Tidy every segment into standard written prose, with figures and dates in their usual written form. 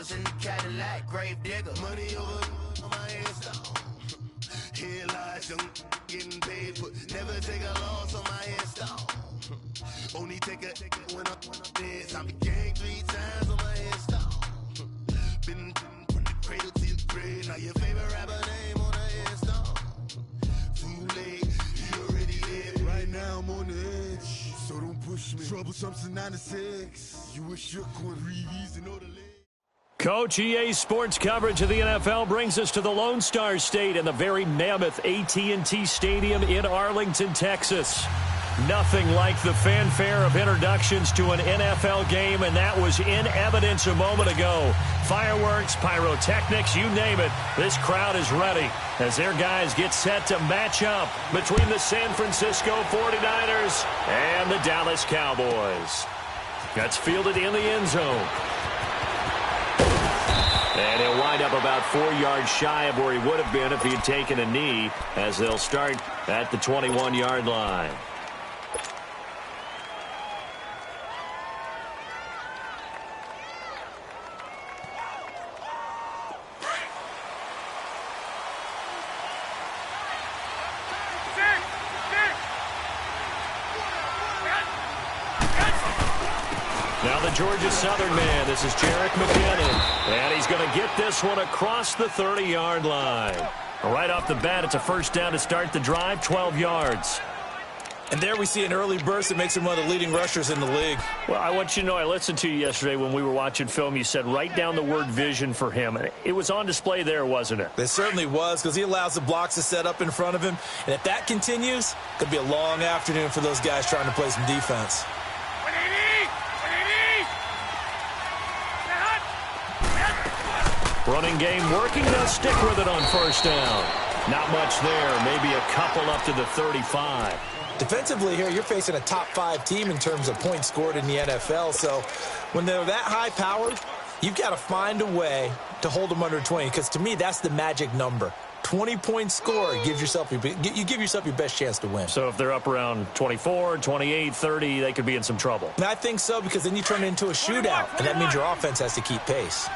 Cowboys in the Cadillac, grave digger. Money over on my headstone. Headlights, young getting paid, but never take a loss on my headstone. Only take a when I'm dead. Time to gang 3 times on my headstone. Been from the cradle to the grave. Now your favorite rapper name on the headstone. Too late, you already dead. Right now I'm on the edge, so don't push me. Troublesome since 96. You wish you could read and know the leg. Coach, EA Sports coverage of the NFL brings us to the Lone Star State in the very mammoth AT&T Stadium in Arlington, Texas. Nothing like the fanfare of introductions to an NFL game, and that was in evidence a moment ago. Fireworks, pyrotechnics, you name it. This crowd is ready as their guys get set to match up between the San Francisco 49ers and the Dallas Cowboys. That's fielded in the end zone. And he'll wind up about 4 yards shy of where he would have been if he had taken a knee, as they'll start at the 21-yard line. Now the Georgia Southern man, this is Jerick McKinnon, and he's going to get this one across the 30-yard line. Right off the bat, it's a first down to start the drive, 12 yards. And there we see an early burst that makes him one of the leading rushers in the league. Well, I want you to know, I listened to you yesterday when we were watching film. You said write down the word vision for him. And it was on display there, wasn't it? It certainly was, because he allows the blocks to set up in front of him. And if that continues, it could be a long afternoon for those guys trying to play some defense. Running game working. They'll stick with it on first down. Not much there. Maybe a couple up to the 35. Defensively here, you're facing a top 5 team in terms of points scored in the NFL. So when they're that high powered, you've got to find a way to hold them under 20. Because to me, that's the magic number. 20 points scored, you give yourself your best chance to win. So if they're up around 24, 28, 30, they could be in some trouble. And I think so, because then you turn it into a shootout, and that means your offense has to keep pace.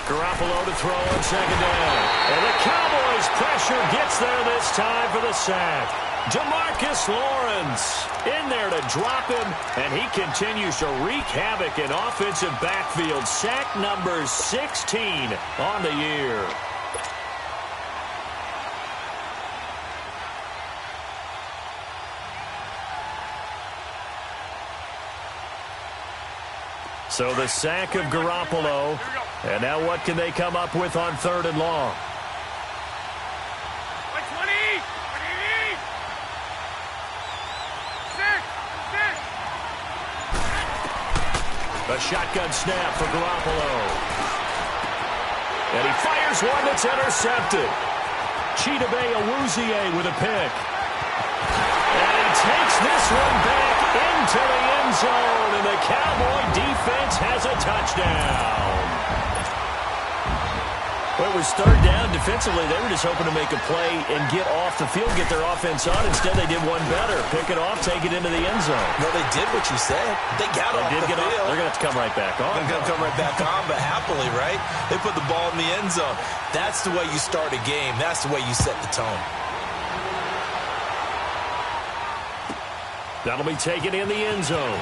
Garoppolo to throw on second down. And the Cowboys pressure gets there this time for the sack. DeMarcus Lawrence in there to drop him, and he continues to wreak havoc in offensive backfield. Sack number 16 on the year. So the sack of Garoppolo. And now what can they come up with on 3rd and long? A shotgun snap for Garoppolo. And he fires one that's intercepted. Chidobe Awuzie with a pick. And he takes this one back into the end zone. And the Cowboy defense has a touchdown. Well, it was 3rd down. Defensively, they were just hoping to make a play and get off the field, get their offense on. Instead, they did one better. Pick it off, take it into the end zone. Well, they did what you said. They got off the field. They're going to have to come right back on. They're going to come right back on, but happily, right? They put the ball in the end zone. That's the way you start a game. That's the way you set the tone. That'll be taken in the end zone.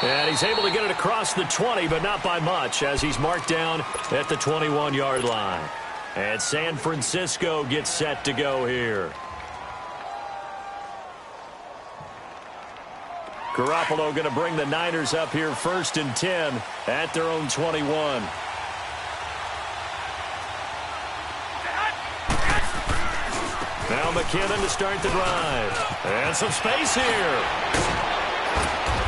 And he's able to get it across the 20, but not by much, as he's marked down at the 21-yard line. And San Francisco gets set to go here. Garoppolo going to bring the Niners up here 1st and 10 at their own 21. Now McKinnon to start the drive. And some space here.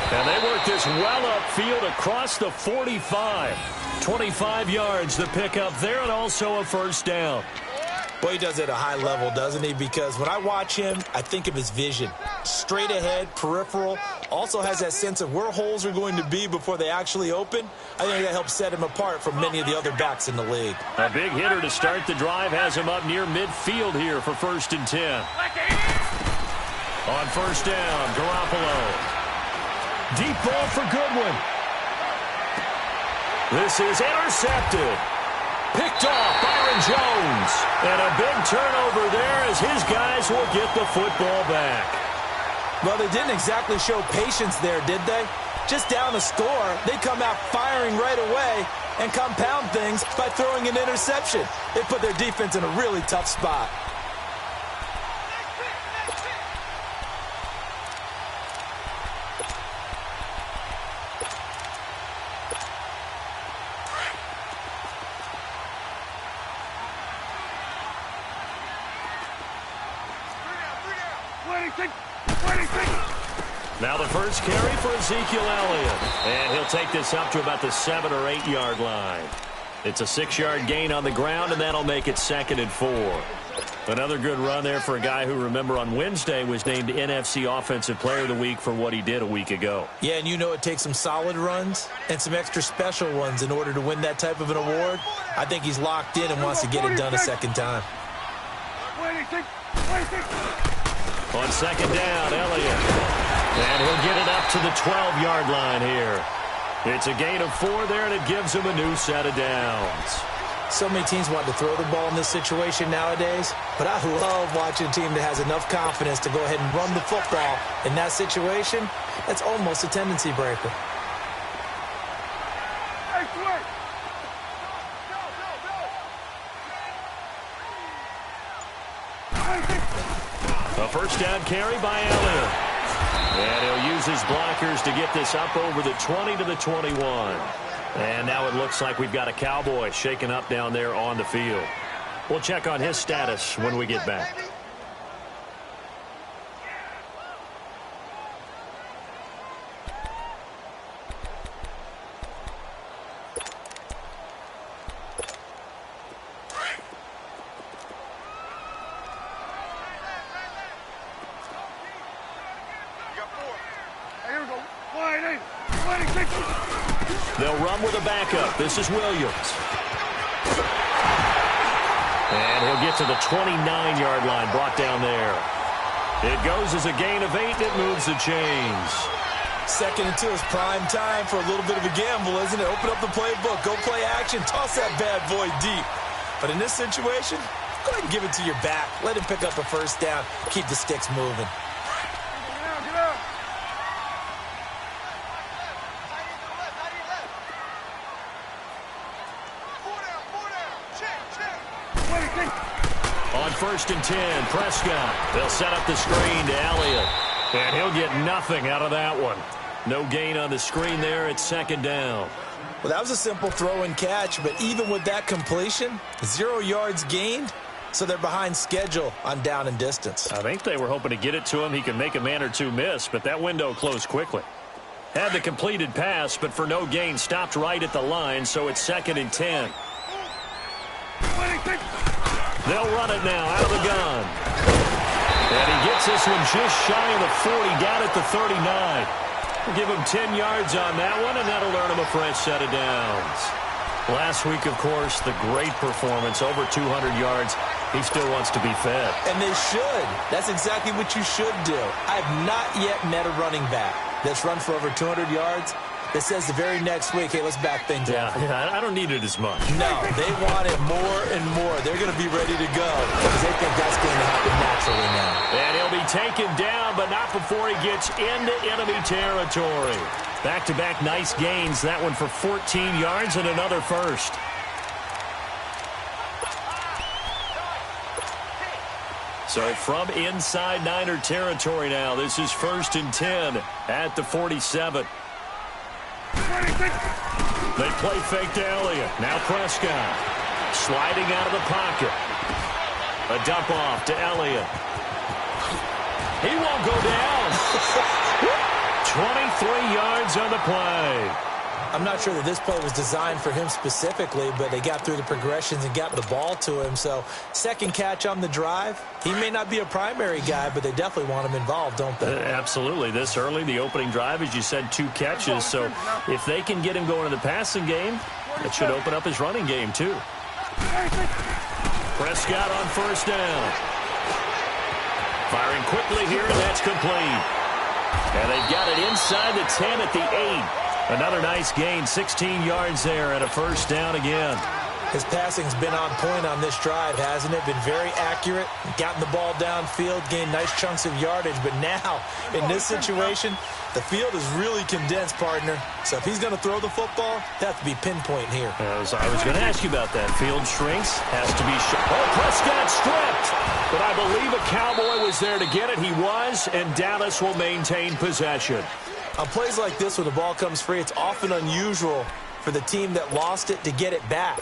And they work this well upfield across the 45. 25 yards the pickup there, and also a first down. Well, he does it at a high level, doesn't he? Because when I watch him, I think of his vision. Straight ahead, peripheral. Also has that sense of where holes are going to be before they actually open. I think that helps set him apart from many of the other backs in the league. A big hitter to start the drive has him up near midfield here for 1st and 10. On first down, Garoppolo. Deep ball for Goodwin. This is intercepted. Picked off Byron Jones. And a big turnover there as his guys will get the football back. Well, they didn't exactly show patience there, did they? Just down a score, they come out firing right away and compound things by throwing an interception. It put their defense in a really tough spot. Now the first carry for Ezekiel Elliott. And he'll take this up to about the 7 or 8 yard line. It's a 6-yard gain on the ground, and that'll make it 2nd and 4. Another good run there for a guy who, remember, on Wednesday was named NFC Offensive Player of the Week for what he did a week ago. Yeah, and you know it takes some solid runs and some extra special ones in order to win that type of an award. I think he's locked in and wants to get it done a second time. On second down, Elliott. And he'll get it up to the 12-yard line here. It's a gain of 4 there, and it gives him a new set of downs. So many teams want to throw the ball in this situation nowadays, but I love watching a team that has enough confidence to go ahead and run the football. In that situation, that's almost a tendency breaker. A first down carry by Elliott. And he'll use his blockers to get this up over the 20 to the 21. And now it looks like we've got a Cowboy shaken up down there on the field. We'll check on his status when we get back. They'll run with a backup. This is Williams. And he'll get to the 29-yard line, brought down there. It goes as a gain of 8, and it moves the chains. 2nd and 2 is prime time for a little bit of a gamble, isn't it? Open up the playbook, go play action, toss that bad boy deep. But in this situation, go ahead and give it to your back. Let him pick up a first down, keep the sticks moving. On 1st and 10, Prescott. They'll set up the screen to Elliott. And he'll get nothing out of that one. No gain on the screen there. It's 2nd down. Well, that was a simple throw and catch, but even with that completion, 0 yards gained, so they're behind schedule on down and distance. I think they were hoping to get it to him. He could make a man or two miss, but that window closed quickly. Had the completed pass, but for no gain, stopped right at the line, so it's 2nd and 10. They'll run it now out of the gun. And he gets this one just shy of the 40, down at the 39. We'll give him 10 yards on that one, and that'll earn him a fresh set of downs. Last week, of course, the great performance, over 200 yards. He still wants to be fed. And they should. That's exactly what you should do. I have not yet met a running back that's run for over 200 yards that says the very next week, hey, let's back things up. Yeah, I don't need it as much. No, they want it more and more. They're going to be ready to go because they think that's going to happen naturally now. And he'll be taken down, but not before he gets into enemy territory. Back-to-back nice gains. That one for 14 yards and another first. So from inside Niner territory now, this is 1st and 10 at the 47. They play fake to Elliott. Now Prescott sliding out of the pocket. A dump off to Elliott. He won't go down. 23 yards on the play. I'm not sure that this play was designed for him specifically, but they got through the progressions and got the ball to him. So, second catch on the drive. He may not be a primary guy, but they definitely want him involved, don't they? Absolutely. This early, the opening drive, as you said, 2 catches. So, if they can get him going in the passing game, that should open up his running game, too. Prescott on first down. Firing quickly here, and that's complete. And they've got it inside the 10 at the 8. Another nice gain, 16 yards there, and a first down again. His passing's been on point on this drive, hasn't it? Been very accurate, gotten the ball downfield, gained nice chunks of yardage. But now, in this situation, the field is really condensed, partner. So if he's going to throw the football, they have to be pinpoint here. I was going to ask you about that. Field shrinks, has to be Prescott stripped. But I believe a Cowboy was there to get it. He was, and Dallas will maintain possession. On plays like this, when the ball comes free, it's often unusual for the team that lost it to get it back.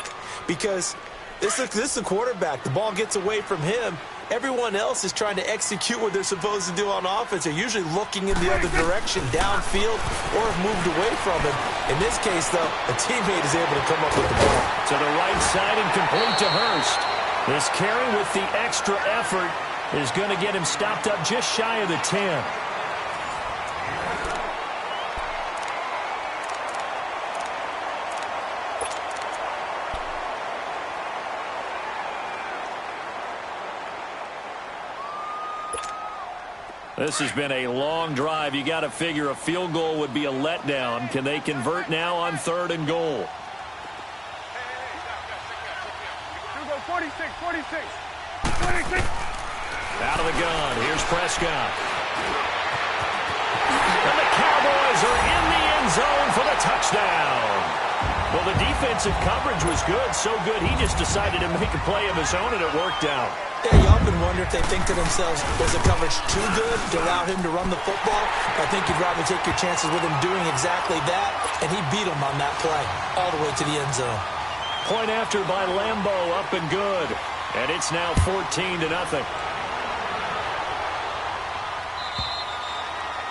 Because this is the quarterback. The ball gets away from him. Everyone else is trying to execute what they're supposed to do on offense. They're usually looking in the other direction, downfield, or have moved away from him. In this case, though, a teammate is able to come up with the ball. To the right side and complete to Hurst. This carry with the extra effort is going to get him stopped up just shy of the 10. This has been a long drive. You got to figure a field goal would be a letdown. Can they convert now on 3rd and goal? 46. Out of the gun. Here's Prescott. And the Cowboys are in the end zone for the touchdown. Well, the defensive coverage was good, so good he just decided to make a play of his own, and it worked out. Yeah, you often wonder if they think to themselves, was the coverage too good to allow him to run the football? I think you'd rather take your chances with him doing exactly that, and he beat him on that play all the way to the end zone. Point after by Lambo, up and good. And it's now 14-0.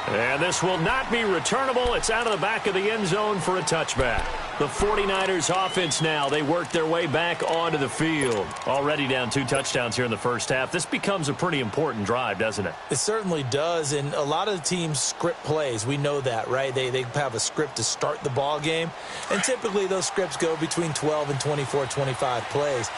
And this will not be returnable. It's out of the back of the end zone for a touchback. The 49ers offense now, they work their way back onto the field. Already down 2 touchdowns here in the first half. This becomes a pretty important drive, doesn't it? It certainly does, and a lot of the teams script plays. We know that, right? They have a script to start the ball game, and typically those scripts go between 12 and 24, 25 plays.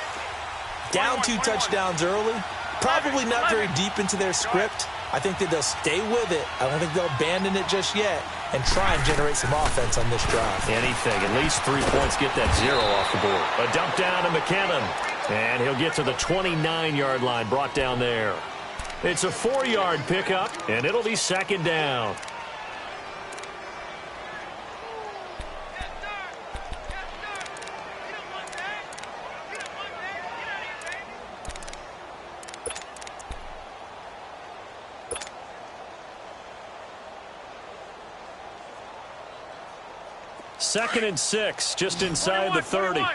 Down 2 touchdowns early, probably not very deep into their script. I think that they'll stay with it. I don't think they'll abandon it just yet and try and generate some offense on this drive. Anything. At least 3 points, get that 0 off the board. A dump down to McKinnon. And he'll get to the 29-yard line, brought down there. It's a 4-yard pickup, and it'll be 2nd down. Second and 6, just inside the 30. 11.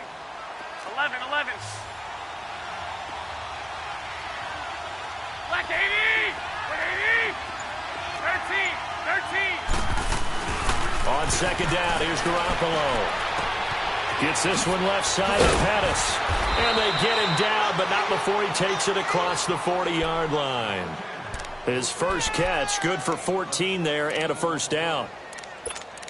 Black 80. 13. On 2nd down, here's Garoppolo. Gets this one left side to Pettis. And they get him down, but not before he takes it across the 40-yard line. His first catch, good for 14 there and a first down.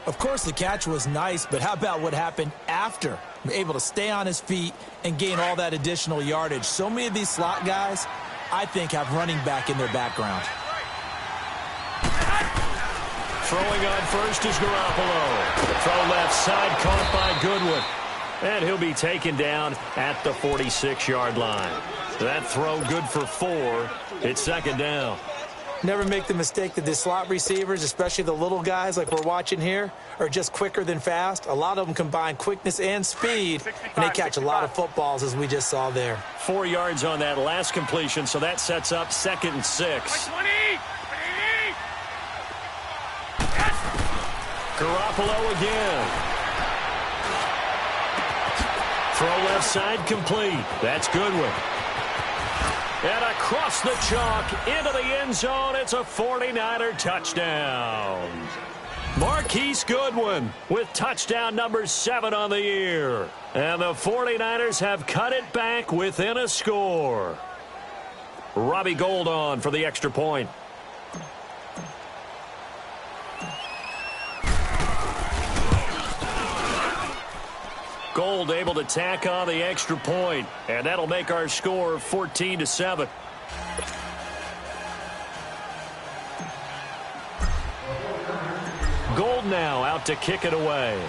Of course, the catch was nice, but how about what happened after? Able to stay on his feet and gain all that additional yardage. So many of these slot guys, I think, have running back in their background. Throwing on first is Garoppolo. Throw left side, caught by Goodwin. And he'll be taken down at the 46-yard line. That throw good for 4. It's 2nd down. Never make the mistake that the slot receivers, especially the little guys like we're watching here, are just quicker than fast. A lot of them combine quickness and speed, and they catch a lot of footballs, as we just saw there. 4 yards on that last completion, so that sets up 2nd and 6. 20. Garoppolo again. Throw left side complete. That's Goodwin. And across the chalk into the end zone, it's a 49er touchdown. Marquise Goodwin with touchdown number 7 on the year. And the 49ers have cut it back within a score. Robbie Gould on for the extra point. Gould able to tack on the extra point, and that'll make our score 14-7. Gold now out to kick it away.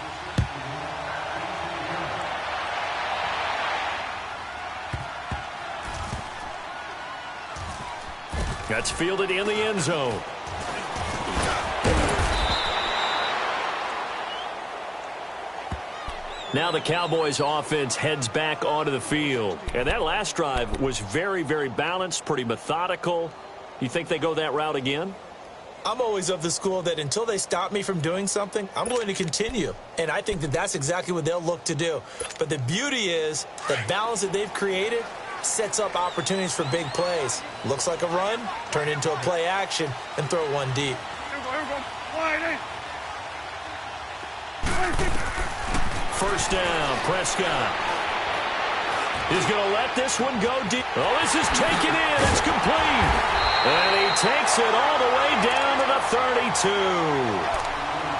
That's fielded in the end zone. Now the Cowboys offense heads back onto the field. And that last drive was very, very balanced, pretty methodical. You think they go that route again? I'm always of the school that until they stop me from doing something, I'm going to continue. And I think that that's exactly what they'll look to do. But the beauty is the balance that they've created sets up opportunities for big plays. Looks like a run, turn it into a play action, and throw one deep. Here we go. Wide in. First down, Prescott. He's going to let this one go deep. Oh, this is taken in. It's complete. And he takes it all the way down to the 32.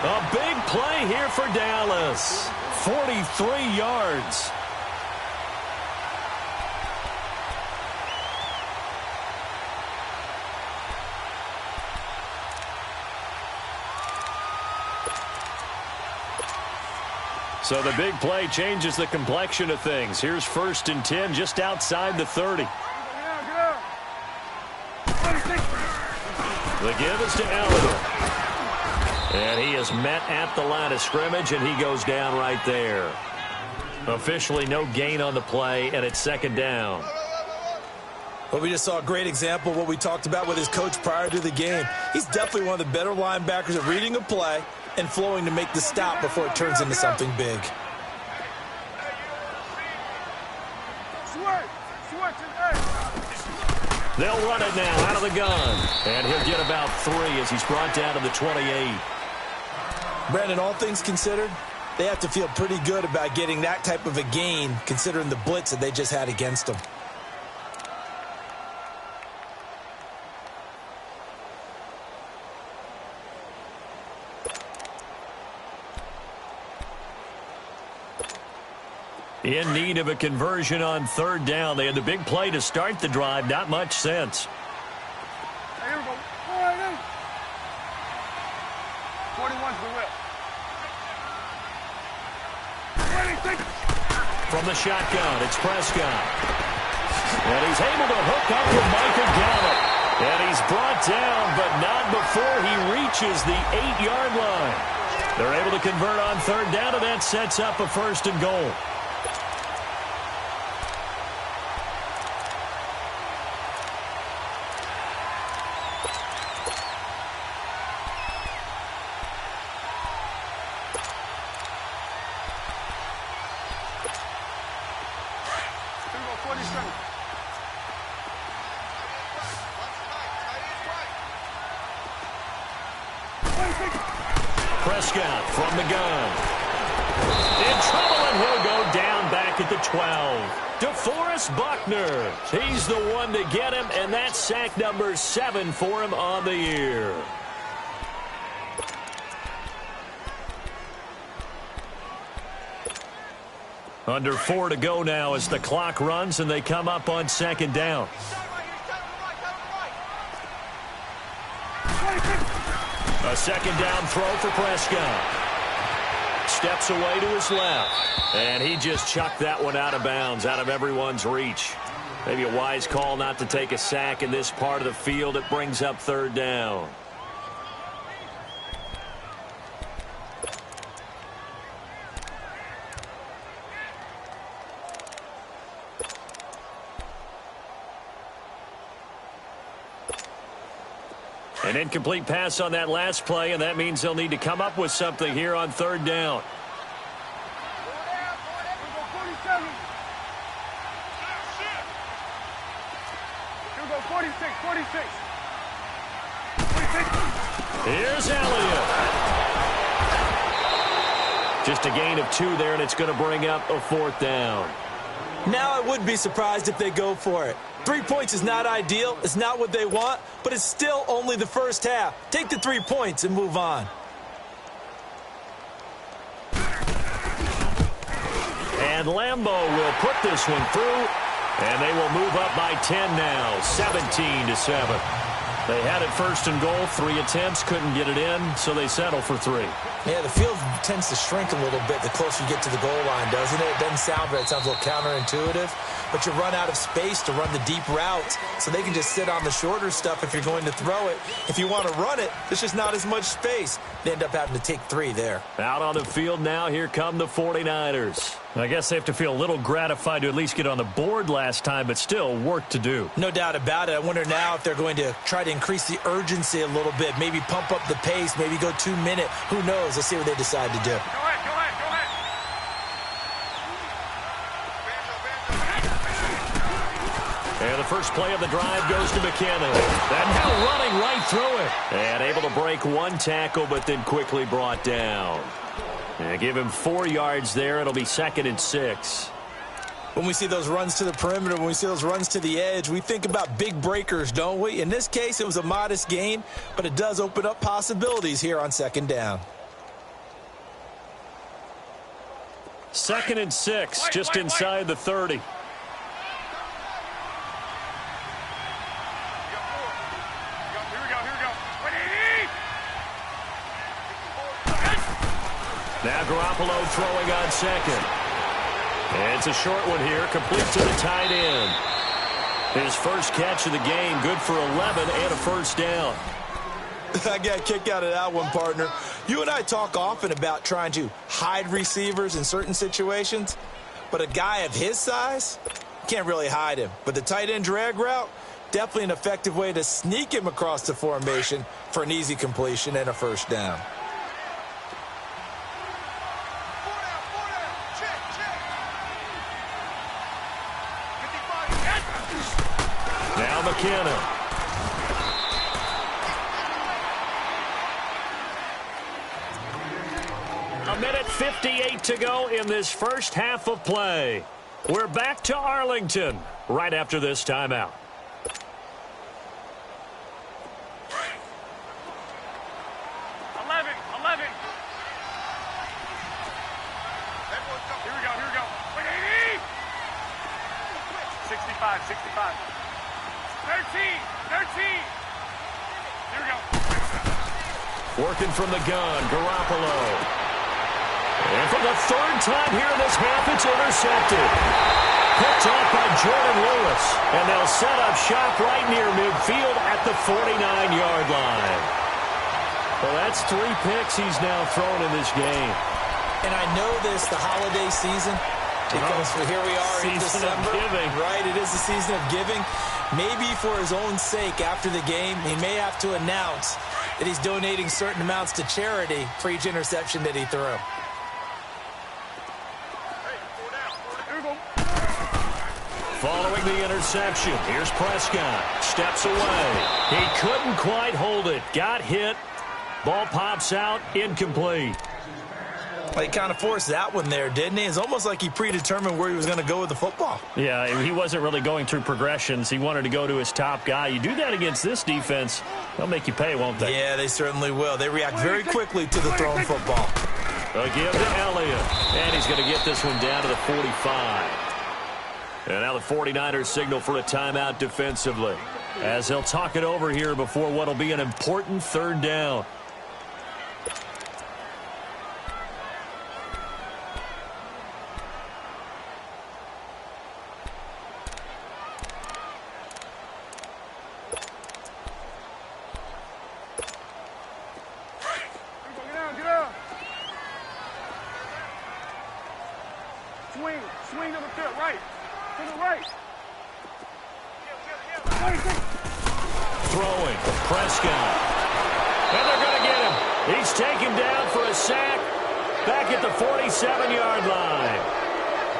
A big play here for Dallas. 43 yards. So the big play changes the complexion of things. Here's 1st and 10 just outside the 30. The give is to Elliott. And he is met at the line of scrimmage, and he goes down right there. Officially no gain on the play, and it's 2nd down. Well, we just saw a great example of what we talked about with his coach prior to the game. He's definitely one of the better linebackers at reading a play and flowing to make the stop before it turns into something big. They'll run it now out of the gun. And he'll get about 3 as he's brought down to the 28. Brandon, all things considered, they have to feel pretty good about getting that type of a gain considering the blitz that they just had against them. In need of a conversion on 3rd down. They had the big play to start the drive. Not much sense. Here we go. 41's the whip. From the shotgun, it's Prescott. And he's able to hook up with Michael Gallup. And he's brought down, but not before he reaches the 8-yard line. They're able to convert on 3rd down, and that sets up a 1st and goal. Prescott from the gun. In trouble, and he'll go down back at the 12. DeForest Buckner. He's the one to get him, and that's sack number 7 for him on the year. Under 4 to go now as the clock runs, and they come up on 2nd down. A 2nd down throw for Prescott. Steps away to his left. And he just chucked that one out of bounds, out of everyone's reach. Maybe a wise call not to take a sack in this part of the field. It brings up 3rd down. An incomplete pass on that last play, and that means they'll need to come up with something here on 3rd down. Here we go, 46. Here's Elliott. Just a gain of 2 there, and it's going to bring up a 4th down. Now I would be surprised if they go for it. 3 points is not ideal. It's not what they want, but it's still only the first half. Take the 3 points and move on. And Lambeau will put this one through, and they will move up by 10 now, 17-7. They had it first and goal. 3 attempts, couldn't get it in, so they settle for 3. Yeah, the field tends to shrink a little bit the closer you get to the goal line, doesn't it? It doesn't sound right. It sounds a little counterintuitive. But you run out of space to run the deep routes, so they can just sit on the shorter stuff if you're going to throw it. If you want to run it, there's just not as much space. They end up having to take 3 there. Out on the field now, here come the 49ers. I guess they have to feel a little gratified to at least get on the board last time, but still work to do. No doubt about it. I wonder now if they're going to try to increase the urgency a little bit, maybe pump up the pace, maybe go 2-minute. Who knows? Let's see what they decide to do. Go ahead. And the first play of the drive goes to McKenna. And now running right through it. And able to break 1 tackle, but then quickly brought down. And give him 4 yards there. It'll be 2nd and 6. When we see those runs to the perimeter, when we see those runs to the edge, we think about big breakers, don't we? In this case, it was a modest gain, but it does open up possibilities here on 2nd down. 2nd and 6, just inside the 30. Now Garoppolo throwing on 2nd. And it's a short one here, complete to the tight end. His first catch of the game, good for 11 and a first down. I got a kick out of that one, partner. You and I talk often about trying to hide receivers in certain situations, but a guy of his size, can't really hide him. But the tight end drag route, definitely an effective way to sneak him across the formation for an easy completion and a first down. Now McKenna. A minute 58 to go in this first half of play. We're back to Arlington right after this timeout. Working from the gun, Garoppolo. And for the 3rd time here in this half, it's intercepted. Picked off by Jordan Lewis. And they'll set up shop right near midfield at the 49-yard line. Well, that's 3 picks he's now thrown in this game. And I know this, the holiday season, because here we are in December. Right, it is the season of giving. Maybe for his own sake, after the game, he may have to announce that he's donating certain amounts to charity for each interception that he threw. Following the interception, here's Prescott. Steps away. He couldn't quite hold it. Got hit. Ball pops out. Incomplete. Well, he kind of forced that one there, didn't he? It's almost like he predetermined where he was going to go with the football. Yeah, he wasn't really going through progressions. He wanted to go to his top guy. You do that against this defense, they'll make you pay, won't they? Yeah, they certainly will. They react very quickly to the thrown football. A give to Elliott. And he's going to get this one down to the 45. And now the 49ers signal for a timeout defensively, as they'll talk it over here before what will be an important 3rd down. Swing to the field, right. To the right. Throwing, Prescott. And they're going to get him. He's taken down for a sack back at the 47-yard line.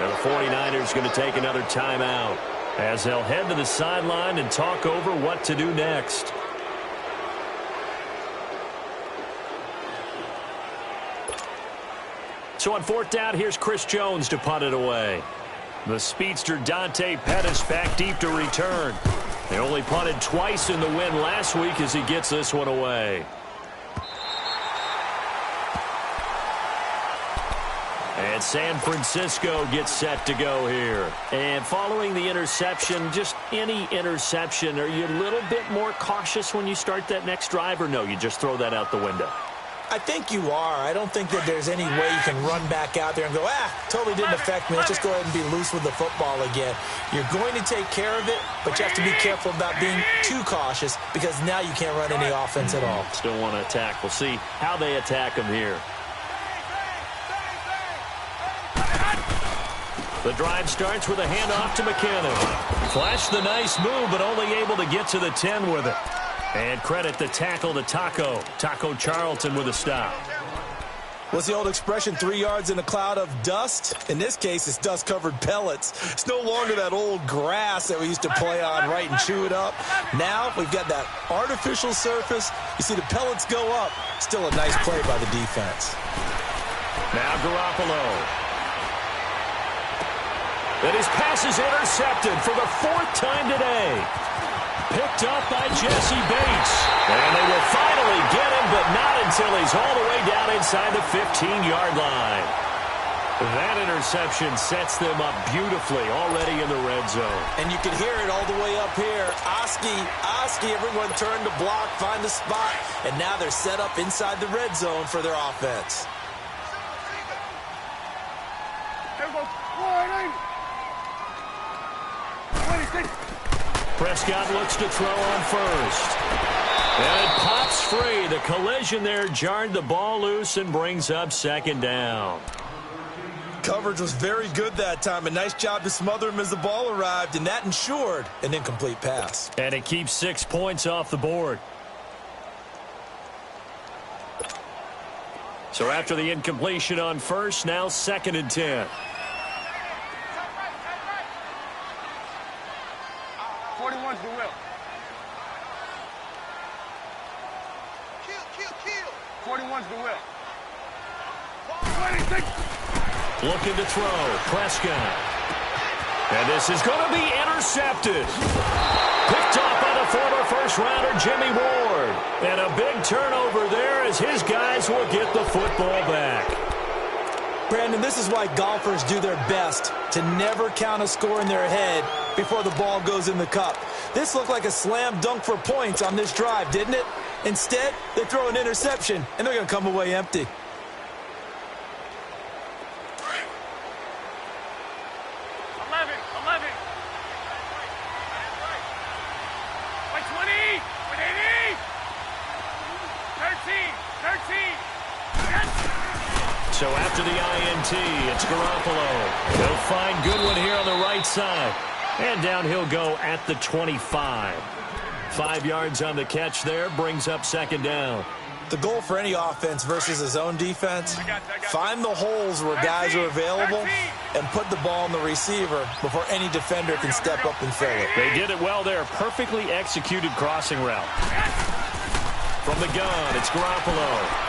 And the 49ers going to take another timeout as they'll head to the sideline and talk over what to do next. So on 4th down, here's Chris Jones to punt it away. The speedster Dante Pettis back deep to return. They only punted twice in the win last week as he gets this one away. And San Francisco gets set to go here. And following the interception, just any interception, are you a little bit more cautious when you start that next drive, or no, you just throw that out the window? I think you are. I don't think that there's any way you can run back out there and go, totally didn't affect me. Let's just go ahead and be loose with the football again. You're going to take care of it, but you have to be careful about being too cautious because now you can't run any offense at all. Still want to attack. We'll see how they attack them here. The drive starts with a handoff to McKinnon. Flashed the nice move, but only able to get to the 10 with it. And credit the tackle to Taco Charlton with a stop. What's the old expression, 3 yards in a cloud of dust? In this case, it's dust-covered pellets. It's no longer that old grass that we used to play on, right, and chew it up. Now we've got that artificial surface. You see the pellets go up. Still a nice play by the defense. Now Garoppolo. And his pass is intercepted for the 4th time today. Picked up by Jesse Bates. And they will finally get him, but not until he's all the way down inside the 15-yard line. That interception sets them up beautifully already in the red zone. And you can hear it all the way up here. Oski, everyone turned to block, find the spot, and now they're set up inside the red zone for their offense. Prescott looks to throw on first. And it pops free. The collision there jarred the ball loose and brings up 2nd down. Coverage was very good that time. A nice job to smother him as the ball arrived, and that ensured an incomplete pass. And it keeps 6 points off the board. So after the incompletion on first, now 2nd and 10. 41's the will. 41's the will. 26. Looking to throw. Prescott. And this is going to be intercepted. Picked off by the former first-rounder Jimmy Ward. And a big turnover there as his guys will get the football back. Brandon, this is why golfers do their best to never count a score in their head before the ball goes in the cup. This looked like a slam dunk for points on this drive, didn't it? Instead, they throw an interception, and they're going to come away empty. So after the INT, it's Garoppolo. He'll find Goodwin here on the right side. And down he'll go at the 25. 5 yards on the catch there, brings up 2nd down. The goal for any offense versus a zone defense, find the holes where guys are available and put the ball on the receiver before any defender can step up and fill it. They did it well there. Perfectly executed crossing route. From the gun, it's Garoppolo.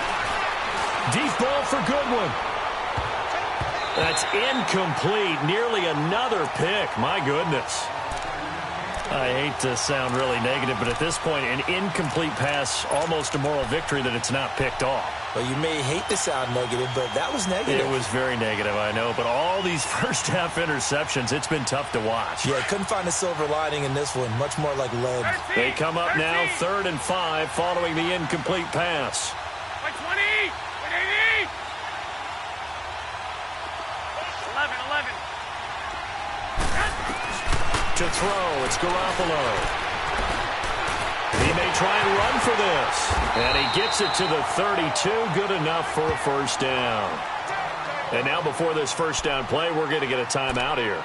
Deep ball for Goodwin. That's incomplete. Nearly another pick. My goodness. I hate to sound really negative, but at this point, an incomplete pass, almost a moral victory that it's not picked off. Well, you may hate to sound negative, but that was negative. It was very negative, I know. But all these first-half interceptions, it's been tough to watch. Yeah, couldn't find a silver lining in this one. Much more like lead. They come up now 3rd and 5 following the incomplete pass. 20! 11. To throw, it's Garoppolo. He may try and run for this. And he gets it to the 32. Good enough for a 1st down. And now before this 1st down play, we're going to get a timeout here,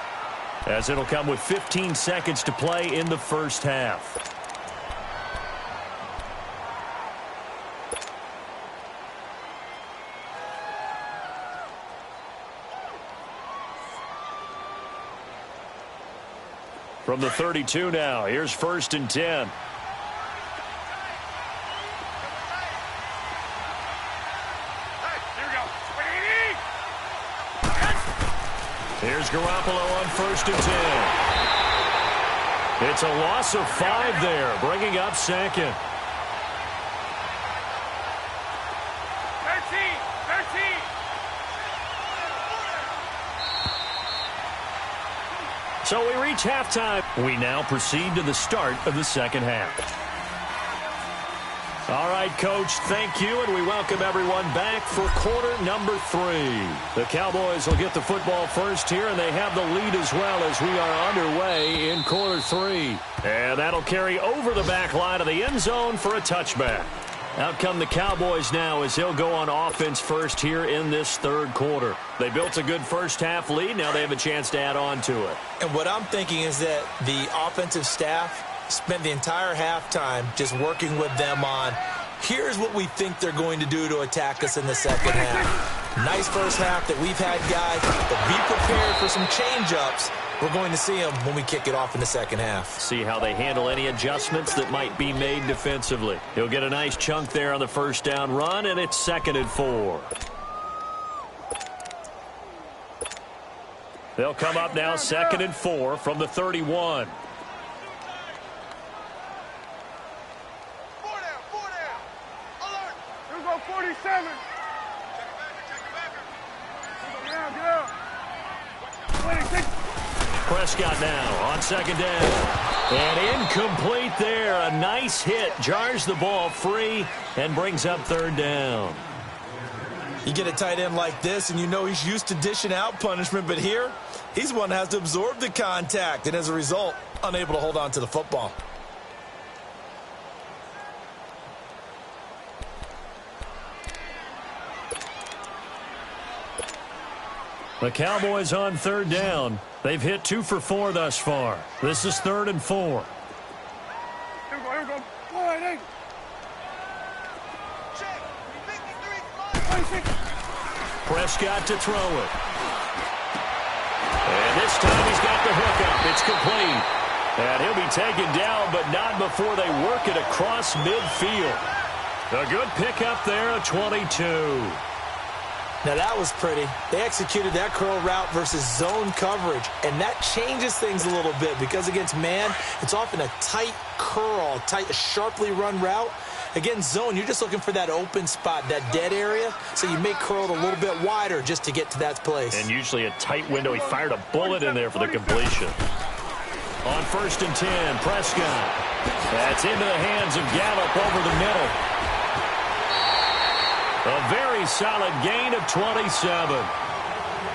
as it'll come with 15 seconds to play in the 1st half. From the 32 now, here's 1st and 10. Here's Garoppolo on 1st and 10. It's a loss of 5 there, bringing up 2nd. 13. So we reach halftime. We now proceed to the start of the second half. All right, Coach, thank you, and we welcome everyone back for quarter number 3. The Cowboys will get the football first here, and they have the lead as well as we are underway in quarter 3. And that'll carry over the back line of the end zone for a touchback. Out come the Cowboys now as he'll go on offense first here in this third quarter. They built a good first half lead. Now they have a chance to add on to it. And what I'm thinking is that the offensive staff spent the entire halftime just working with them on, here's what we think they're going to do to attack us in the second half. Nice first half that we've had, guys, but be prepared for some change-ups. We're going to see them when we kick it off in the second half. See how they handle any adjustments that might be made defensively. He'll get a nice chunk there on the first down run, and it's 2nd and 4. They'll come up now 2nd and 4 from the 31. Here we go, 47. Prescott now on 2nd down. And incomplete there. A nice hit. Jars the ball free and brings up 3rd down. You get a tight end like this, and you know he's used to dishing out punishment, but here, he's one that has to absorb the contact, and as a result, unable to hold on to the football. The Cowboys on 3rd down. They've hit 2 for 4 thus far. This is 3rd and 4. Here we go. Wide eight. Prescott to throw it. And this time he's got the hookup. It's complete. And he'll be taken down, but not before they work it across midfield. A good pickup there, a 22. Now that was pretty. They executed that curl route versus zone coverage, and that changes things a little bit because against man, it's often a tight curl, a sharply run route. Against zone, you're just looking for that open spot, that dead area, so you may curl it a little bit wider just to get to that place. And usually a tight window. He fired a bullet in there for the completion. On 1st and 10, Prescott. That's into the hands of Gallup over the middle. A very solid gain of 27.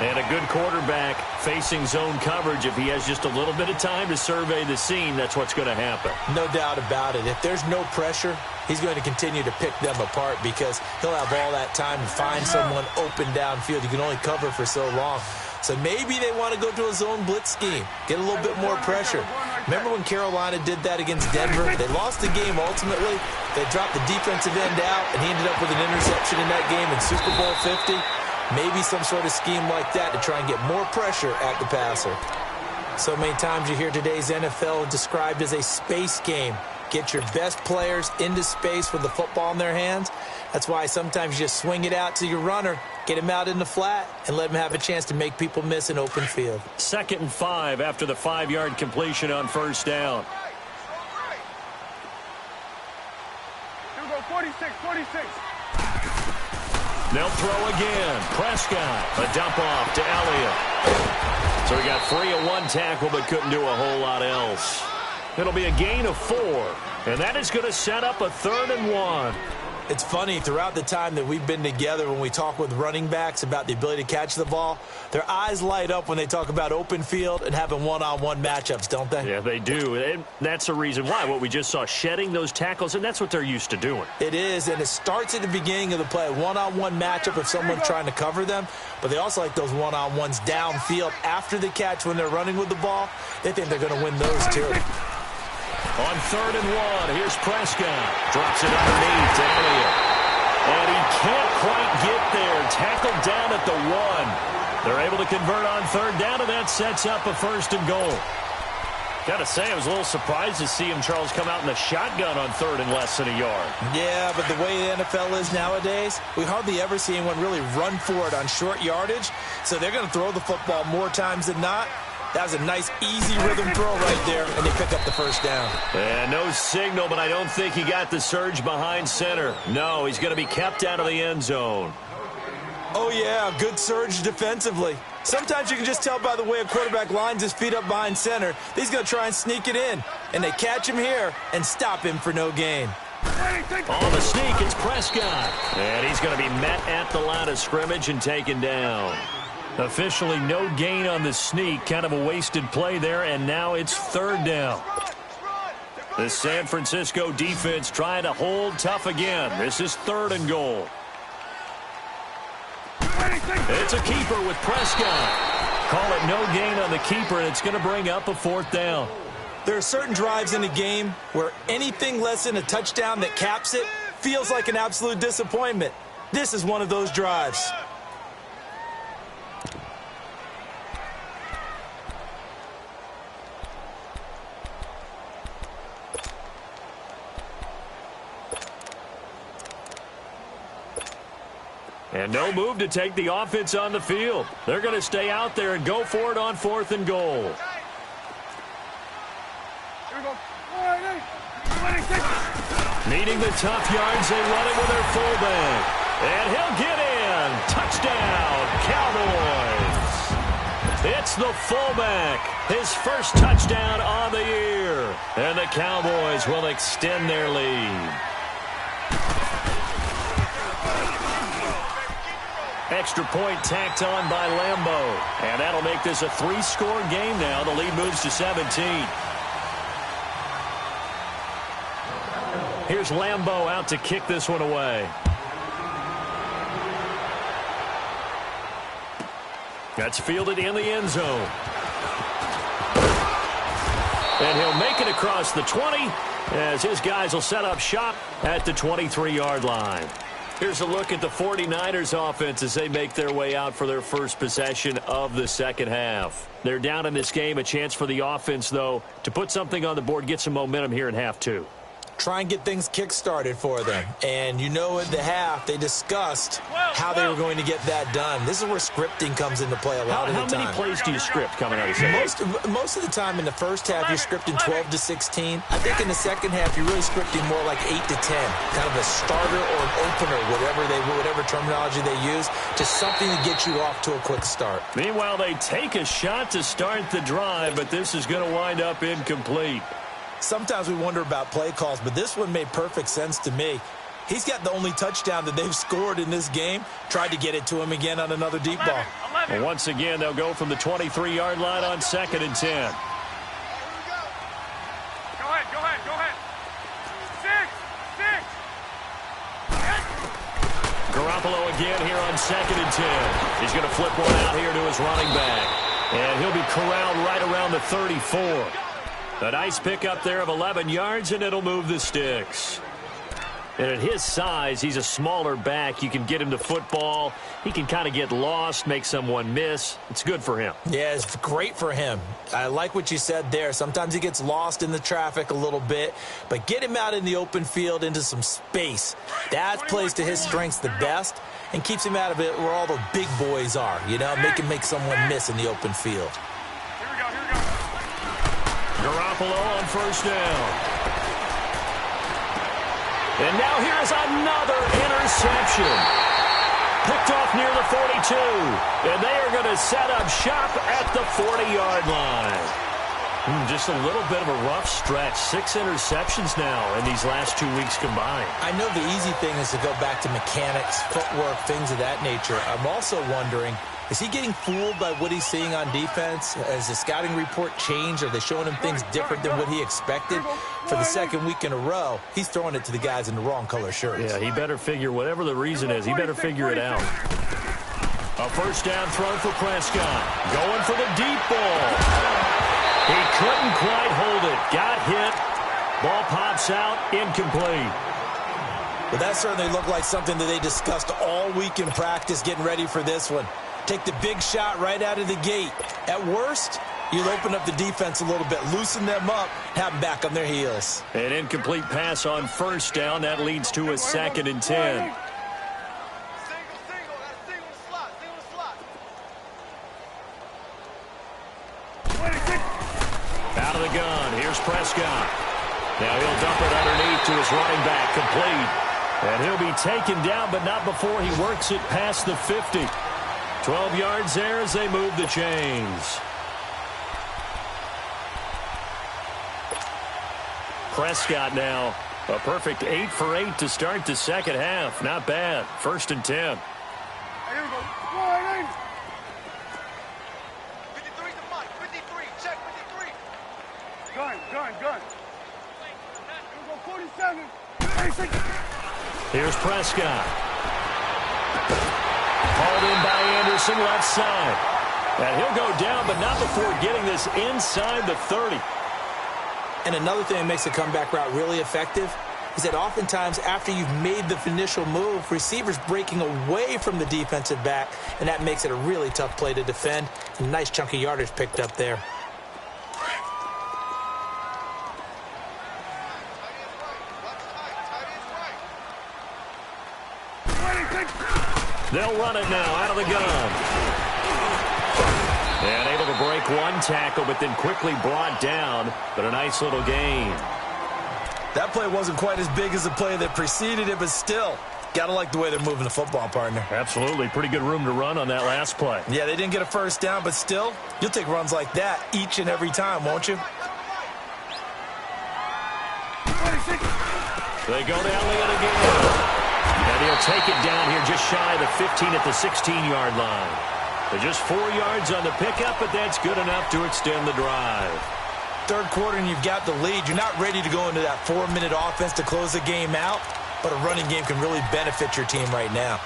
And a good quarterback facing zone coverage. If he has just a little bit of time to survey the scene, that's what's going to happen. No doubt about it. If there's no pressure, he's going to continue to pick them apart because he'll have all that time to find someone open downfield. You can only cover for so long. So maybe they want to go to a zone blitz scheme, get a little bit more pressure. Remember when Carolina did that against Denver? They lost the game ultimately. They dropped the defensive end out, and he ended up with an interception in that game in Super Bowl 50. Maybe some sort of scheme like that to try and get more pressure at the passer. So many times you hear today's NFL described as a space game. Get your best players into space with the football in their hands. That's why sometimes you just swing it out to your runner, get him out in the flat, and let him have a chance to make people miss an open field. 2nd and 5 after the 5-yard completion on 1st down. Here we go, 46. They'll throw again. Prescott, a dump off to Elliott. So he got free of 1 tackle but couldn't do a whole lot else. It'll be a gain of 4, and that is going to set up a 3rd and 1. It's funny, throughout the time that we've been together, when we talk with running backs about the ability to catch the ball, their eyes light up when they talk about open field and having one-on-one matchups, don't they? Yeah, they do. And that's the reason why. What we just saw, shedding those tackles, and that's what they're used to doing. It is, and it starts at the beginning of the play. One-on-one matchup if someone's trying to cover them, but they also like those one-on-ones downfield after the catch when they're running with the ball. They think they're going to win those, too. On 3rd and 1, here's Prescott. Drops it underneath to Elliott. And he can't quite get there. Tackled down at the 1. They're able to convert on 3rd down, and that sets up a 1st and goal. Got to say, I was a little surprised to see him, Charles, come out in the shotgun on 3rd and less than a yard. Yeah, but the way the NFL is nowadays, we hardly ever see anyone really run for it on short yardage. So they're going to throw the football more times than not. That was a nice, easy rhythm throw right there, and they pick up the 1st down. And no signal, but I don't think he got the surge behind center. No, he's going to be kept out of the end zone. Oh, yeah, good surge defensively. Sometimes you can just tell by the way a quarterback lines his feet up behind center. He's going to try and sneak it in. And they catch him here and stop him for no gain. On the sneak, it's Prescott. And he's going to be met at the line of scrimmage and taken down. Officially no gain on the sneak. Kind of a wasted play there, and now it's third down. The San Francisco defense trying to hold tough again. This is 3rd and goal. It's a keeper with Prescott. Call it no gain on the keeper, and it's going to bring up a 4th down. There are certain drives in a game where anything less than a touchdown that caps it feels like an absolute disappointment. This is one of those drives. And no move to take the offense on the field. They're going to stay out there and go for it on 4th and goal. Here we go. Needing the tough yards, they run it with their fullback. And he'll get in. Touchdown, Cowboys. It's the fullback. His first touchdown on the year. And the Cowboys will extend their lead. Extra point tacked on by Lambeau. And that'll make this a 3-score game now. The lead moves to 17. Here's Lambeau out to kick this one away. That's fielded in the end zone. And he'll make it across the 20 as his guys will set up shop at the 23-yard line. Here's a look at the 49ers offense as they make their way out for their first possession of the second half. They're down in this game. A chance for the offense, though, to put something on the board, get some momentum here in half 2. Try and get things kick-started for them. And you know at the half, they discussed how they were going to get that done. This is where scripting comes into play a lot of the time. How many plays do you script coming out of the Most of the time in the first half, you're scripting 12 to 16. I think in the second half, you're really scripting more like 8 to 10. Kind of a starter or an opener, whatever terminology they use. Just something to get you off to a quick start. Meanwhile, they take a shot to start the drive, but this is going to wind up incomplete. Sometimes we wonder about play calls, but this one made perfect sense to me. He's got the only touchdown that they've scored in this game. Tried to get it to him again on another deep ball. And once again, they'll go from the 23-yard line on 2nd and 10. Go ahead. 6. Garoppolo again here on 2nd and 10. He's going to flip one out here to his running back. And he'll be corralled right around the 34. A nice pickup there of 11 yards, and it'll move the sticks. And at his size, he's a smaller back. You can get him to football. He can kind of get lost, make someone miss. It's good for him. Yeah, it's great for him. I like what you said there. Sometimes he gets lost in the traffic a little bit, but get him out in the open field into some space. That plays to his strengths the best and keeps him out of it where all the big boys are, make someone miss in the open field. Garoppolo on first down. And now here's another interception. Picked off near the 42. And they are going to set up shop at the 40-yard line. Just a little bit of a rough stretch. 6 interceptions now in these last 2 weeks combined. I know the easy thing is to go back to mechanics, footwork, things of that nature. I'm also wondering, is he getting fooled by what he's seeing on defense? Has the scouting report changed? Are they showing him things different than what he expected? For the second week in a row, he's throwing it to the guys in the wrong color shirts. Yeah, he better figure, whatever the reason is, he better figure it out. A first down throw for Prescott. Going for the deep ball. He couldn't quite hold it. Got hit. Ball pops out. Incomplete. Well, that certainly looked like something that they discussed all week in practice getting ready for this one. Take the big shot right out of the gate. At worst, you'll open up the defense a little bit, loosen them up, have them back on their heels. An incomplete pass on first down. That leads to a 2nd and 10. Out of the gun. Here's Prescott. Now he'll dump it underneath to his running back, complete. And he'll be taken down, but not before he works it past the 50. 12 yards there as they move the chains. Prescott now, a perfect 8 for 8 to start the second half. Not bad. 1st and 10. Here we go. Warning. 53 to Mike. 53. Check 53. Gun. Here we go. 47. 86. Here's Prescott. Hauled in by Anderson, left side. And he'll go down, but not before getting this inside the 30. And another thing that makes the comeback route really effective is that oftentimes after you've made the initial move, receivers breaking away from the defensive back, and that makes it a really tough play to defend. A nice chunk of yardage picked up there. They'll run it now out of the gun. And able to break one tackle, but then quickly brought down. But a nice little gain. That play wasn't quite as big as the play that preceded it, but still, got to like the way they're moving the football, partner. Absolutely. Pretty good room to run on that last play. Yeah, they didn't get a first down, but still, you'll take runs like that each and every time, won't you? They go to Elliott again. And he'll take it down here just shy of the 15 at the 16-yard line. They're just 4 yards on the pickup, but that's good enough to extend the drive. Third quarter and you've got the lead. You're not ready to go into that 4-minute offense to close the game out, but a running game can really benefit your team right now.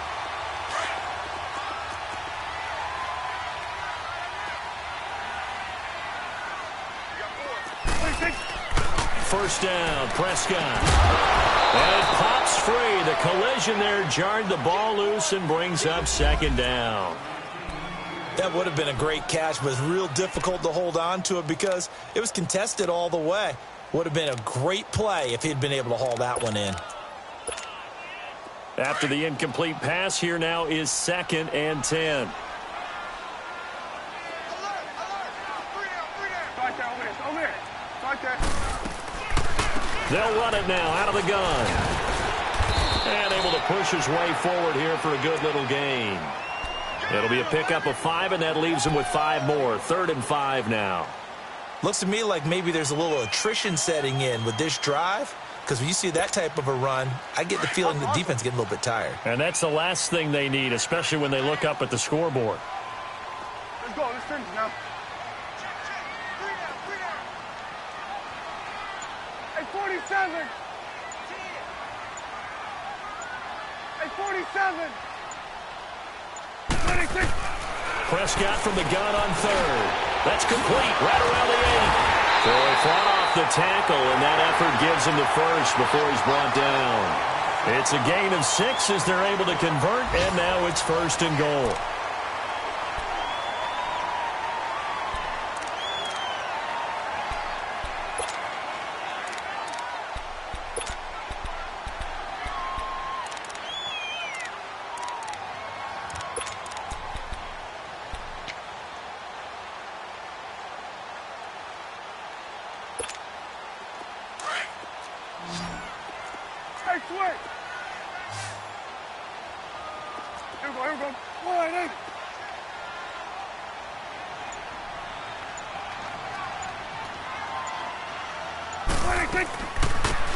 First down, Prescott. And it pops free. The collision there jarred the ball loose and brings up second down. That would have been a great catch, but it's real difficult to hold on to it because it was contested all the way. Would have been a great play if he'd been able to haul that one in. After the incomplete pass, here now is 2nd and 10. They'll run it now out of the gun. And able to push his way forward here for a good little gain. It'll be a pickup of 5, and that leaves him with 5 more. 3rd and 5 now. Looks to me like maybe there's a little attrition setting in with this drive, because when you see that type of a run, I get the feeling the defense getting a little bit tired. And that's the last thing they need, especially when they look up at the scoreboard. Let's go. Let's finish now. Hey, 47. Hey, 47. 26. Prescott from the gun on 3rd. That's complete right around the 8. So they fought off the tackle, and that effort gives him the first before he's brought down. It's a gain of 6 as they're able to convert, and now it's 1st and goal. Hey, switch. Here we go. 1-8.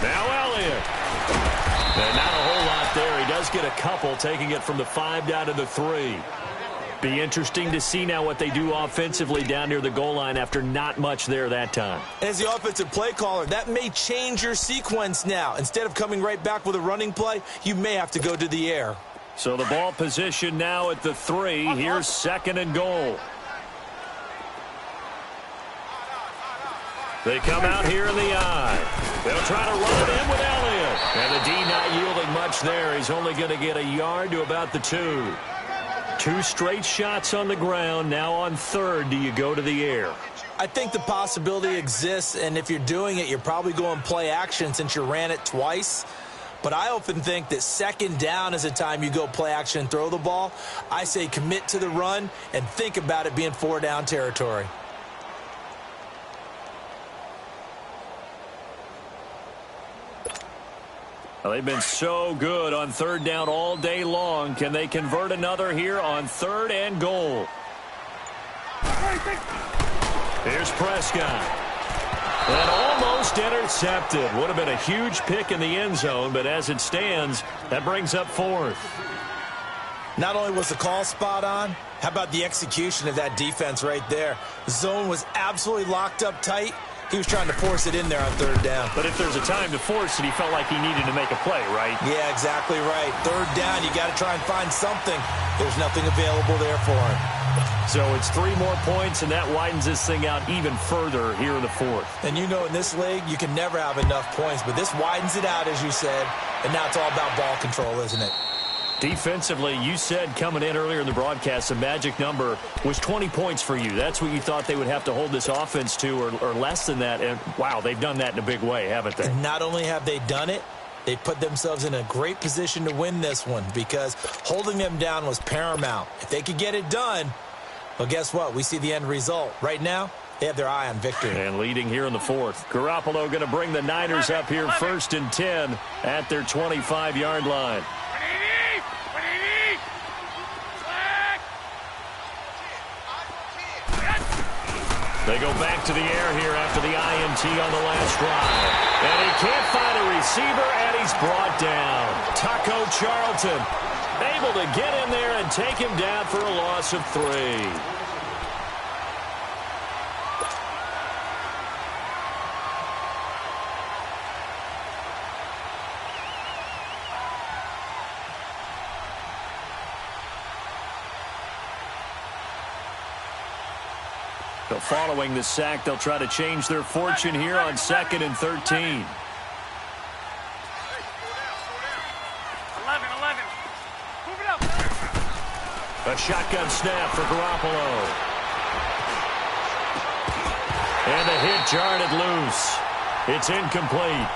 Now Elliott. And not a whole lot there. He does get a couple, taking it from the 5 down to the 3. Be interesting to see now what they do offensively down near the goal line after not much there that time. As the offensive play caller, that may change your sequence now. Instead of coming right back with a running play, you may have to go to the air. So the ball position now at the 3. Here's 2nd and goal. They come out here in the eye. They'll try to run it in with Elliott. And the D not yielding much there. He's only going to get a yard to about the 2. 2 straight shots on the ground. Now on 3rd, do you go to the air? I think the possibility exists, and if you're doing it, you're probably going play action since you ran it twice. But I often think that 2nd down is the time you go play action and throw the ball. I say commit to the run and think about it being 4 down territory. Well, they've been so good on third down all day long. Can they convert another here on 3rd and goal? Here's Prescott. And almost intercepted. Would have been a huge pick in the end zone, but as it stands, that brings up 4th. Not only was the call spot on, how about the execution of that defense right there? The zone was absolutely locked up tight. He was trying to force it in there on 3rd down. But if there's a time to force it, he felt like he needed to make a play, right? Yeah, exactly right. 3rd down, you got to try and find something. There's nothing available there for him. So it's 3 more points, and that widens this thing out even further here in the 4th. And you know in this league, you can never have enough points, but this widens it out, as you said, and now it's all about ball control, isn't it? Defensively, you said coming in earlier in the broadcast, the magic number was 20 points for you. That's what you thought they would have to hold this offense to, or less than that. And, wow, they've done that in a big way, haven't they? And not only have they done it, they put themselves in a great position to win this one because holding them down was paramount. If they could get it done, well, guess what? We see the end result. Right now, they have their eye on victory. And leading here in the 4th. Garoppolo going to bring the Niners up here 1st and 10 at their 25-yard line. They go back to the air here after the INT on the last drive. And he can't find a receiver, and he's brought down. Taco Charlton able to get in there and take him down for a loss of 3. So following the sack, they'll try to change their fortune here on 2nd and 13. 11. Move it up. A shotgun snap for Garoppolo. And the hit jarred it loose. It's incomplete.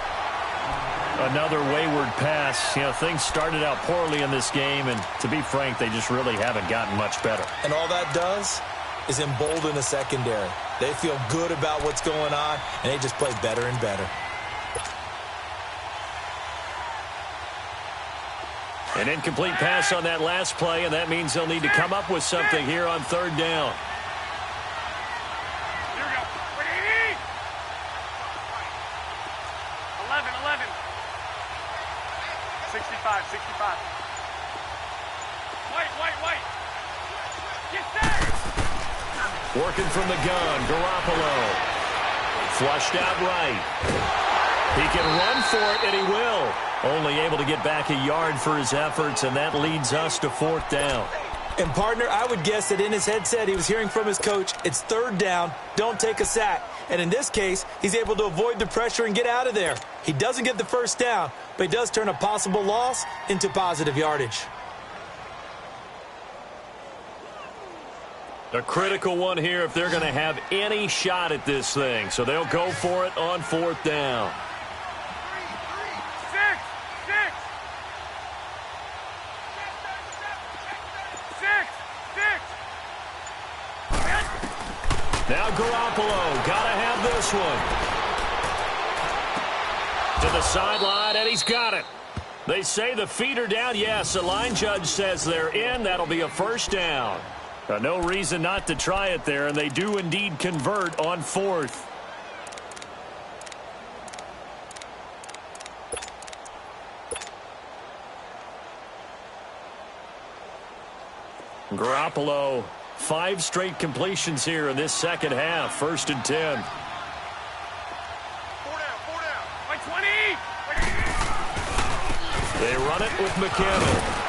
Another wayward pass. You know, things started out poorly in this game, and to be frank, they just really haven't gotten much better. And all that does is embolden the secondary. They feel good about what's going on, and they just play better and better. An incomplete pass on that last play, and that means they'll need to come up with something here on 3rd down. Here we go. 11. 65. White. Get there. Working from the gun, Garoppolo. Flushed out right. He can run for it, and he will. Only able to get back a yard for his efforts, and that leads us to 4th down. And, partner, I would guess that in his headset he was hearing from his coach, it's 3rd down, don't take a sack. And in this case, he's able to avoid the pressure and get out of there. He doesn't get the 1st down, but he does turn a possible loss into positive yardage. A critical one here if they're going to have any shot at this thing. So they'll go for it on 4th down. 6. Now Garoppolo, got to have this one. To the sideline, and he's got it. They say the feet are down. Yes, the line judge says they're in. That'll be a 1st down. No reason not to try it there, and they do indeed convert on 4th. Garoppolo, 5 straight completions here in this second half. 1st and 10. 4 down. By 20. They run it with McKinnon.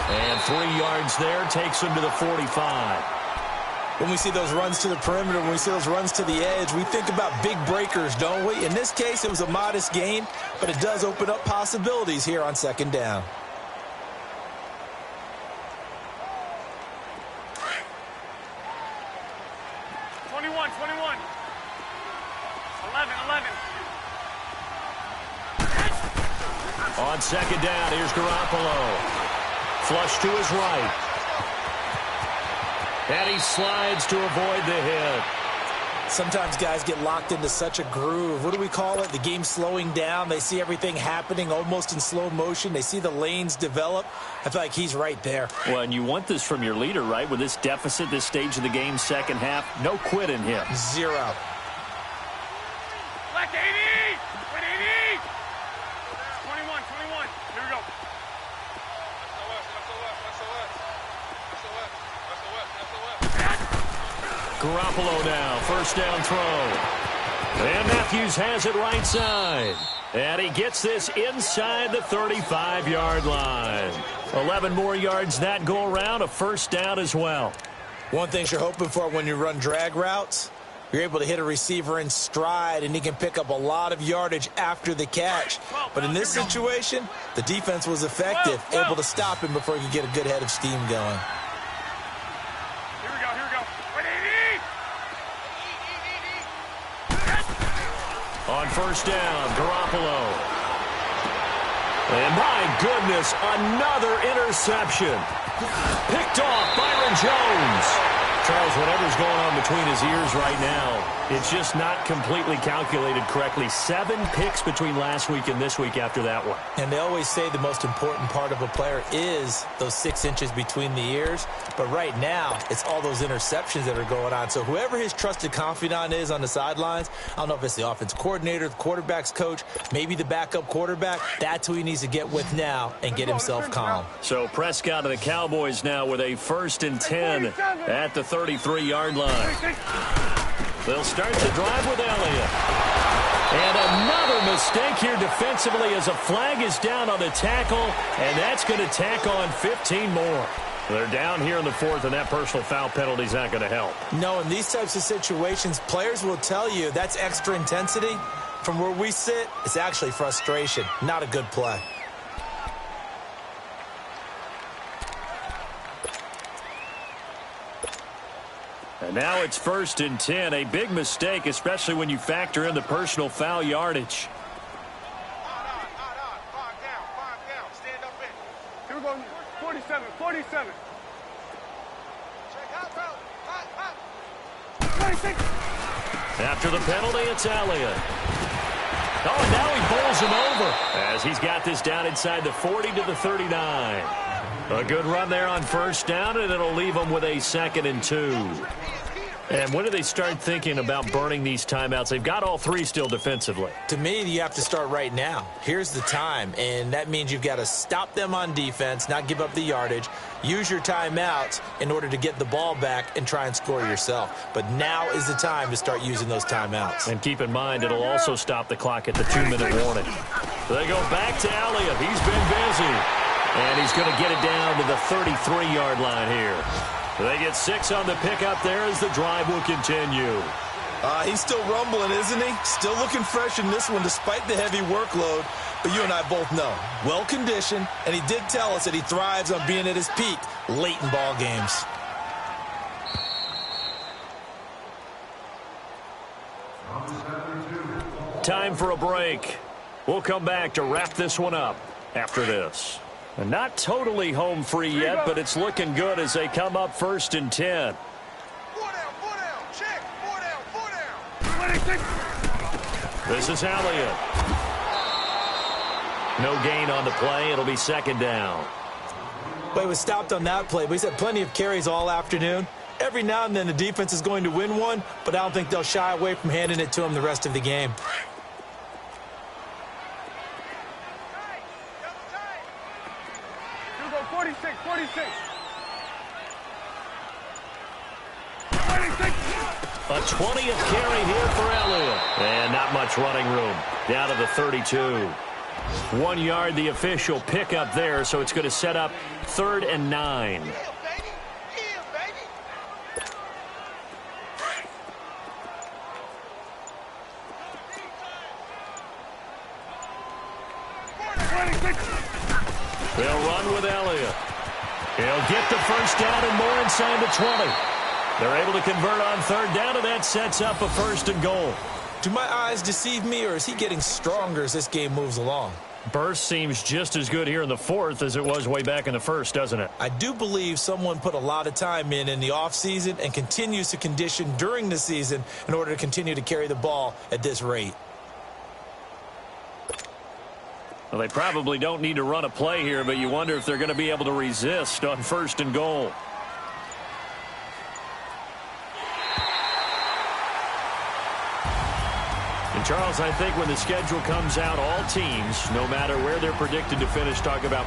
And 3 yards there takes him to the 45. When we see those runs to the perimeter, when we see those runs to the edge, we think about big breakers, don't we? In this case, it was a modest gain, but it does open up possibilities here on 2nd down. On 2nd down, here's Garoppolo. Flush to his right. And he slides to avoid the hit. Sometimes guys get locked into such a groove. What do we call it? The game slowing down. They see everything happening almost in slow motion. They see the lanes develop. I feel like he's right there. Well, and you want this from your leader, right? With this deficit, this stage of the game, second half, no quit in him. Zero. Black 80! 80! 21. Here we go. Garoppolo now, first down throw. And Matthews has it right side. And he gets this inside the 35-yard line. 11 more yards that go around, a first down as well. One thing you're hoping for when you run drag routes, you're able to hit a receiver in stride, and he can pick up a lot of yardage after the catch. But in this situation, the defense was effective, able to stop him before he could get a good head of steam going. Here we go. On first down, Garoppolo. And my goodness, another interception. Picked off Byron Jones. Charles, whatever's going on between his ears right now, it's just not completely calculated correctly. 7 picks between last week and this week after that one. And they always say the most important part of a player is those 6 inches between the ears. But right now, it's all those interceptions that are going on. So whoever his trusted confidant is on the sidelines, I don't know if it's the offense coordinator, the quarterback's coach, maybe the backup quarterback, that's who he needs to get with now and get himself calm. So Prescott and the Cowboys now with a 1st and 10 at the 33-yard line. They'll start the drive with Elliott. And another mistake here defensively as a flag is down on the tackle, and that's going to tack on 15 more. They're down here in the 4th, and that personal foul penalty is not going to help. No, in these types of situations, players will tell you that's extra intensity. From where we sit, it's actually frustration, not a good play. And now it's 1st and 10, a big mistake, especially when you factor in the personal foul yardage. Stand up in. Here we go. 47. 26. After the penalty, it's Elliott. Oh, and now he bowls him over as he's got this down inside the 40 to the 39. A good run there on first down, and it'll leave them with a 2nd and 2. And when do they start thinking about burning these timeouts? They've got all 3 still defensively. To me, you have to start right now. Here's the time, and that means you've got to stop them on defense, not give up the yardage, use your timeouts in order to get the ball back and try and score yourself. But now is the time to start using those timeouts. And keep in mind, it'll also stop the clock at the 2-minute warning. They go back to Elliott. He's been busy. And he's going to get it down to the 33-yard line here. They get 6 on the pickup there as the drive will continue. He's still rumbling, isn't he? Still looking fresh in this one despite the heavy workload. But you and I both know, well-conditioned, and he did tell us that he thrives on being at his peak late in ball games. Time for a break. We'll come back to wrap this one up after this. And not totally home free yet, but it's looking good as they come up 1st and 10. 4 down, check. 4 down. 26. This is Elliott. No gain on the play. It'll be 2nd down. But he was stopped on that play, but he's had plenty of carries all afternoon. Every now and then the defense is going to win one, but I don't think they'll shy away from handing it to him the rest of the game. Here we go. 46. A 20th carry here for Elliott. And not much running room. Down to the 32. 1 yard, the official pickup there, so it's going to set up 3rd and 9. Yeah, baby. 26. They'll run with Elliott. He'll get the first down and more inside the 20. They're able to convert on 3rd down, and that sets up a 1st and goal. Do my eyes deceive me, or is he getting stronger as this game moves along? Burst seems just as good here in the fourth as it was way back in the first, doesn't it? I do believe someone put a lot of time in the offseason and continues to condition during the season in order to continue to carry the ball at this rate. Well, they probably don't need to run a play here, but you wonder if they're going to be able to resist on 1st and goal. And Charles, I think when the schedule comes out, all teams, no matter where they're predicted to finish, talk about